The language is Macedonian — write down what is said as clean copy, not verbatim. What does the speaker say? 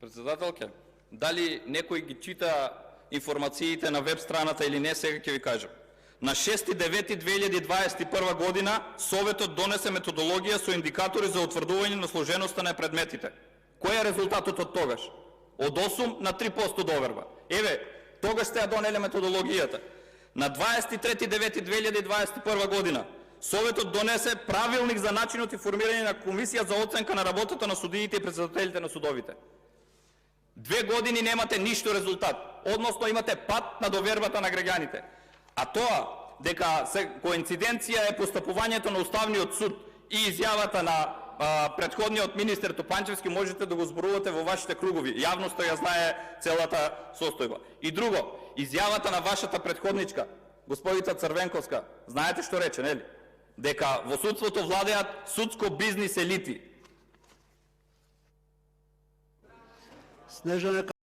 Председателке, дали некој ги чита информациите на веб страната или не, сега ќе ви кажам. На 6.9.2021 година Советот донесе методологија со индикатори за утврдување на сложеноста на предметите. Кој е резултатот од тогаш? Од 8 на 3% доверба. Еве, тогаш сте ја донеле методологијата. На 23.9.2021 година Советот донесе правилник за начинот и формирање на комисија за оценка на работата на судиите и председателите на судовите. 2 години немате ништо резултат, односно имате пад на довербата на граѓаните. А тоа дека коинциденција е постапувањето на Уставниот суд и изјавата на предходниот министер Топанчевски, можете да го зборувате во вашите кругови. Јавноста ја знае целата состојба. И друго, изјавата на вашата предходничка, господица Црвенковска, знаете што рече, нели? Дека во судството владеат судско-бизнис елити. Снежана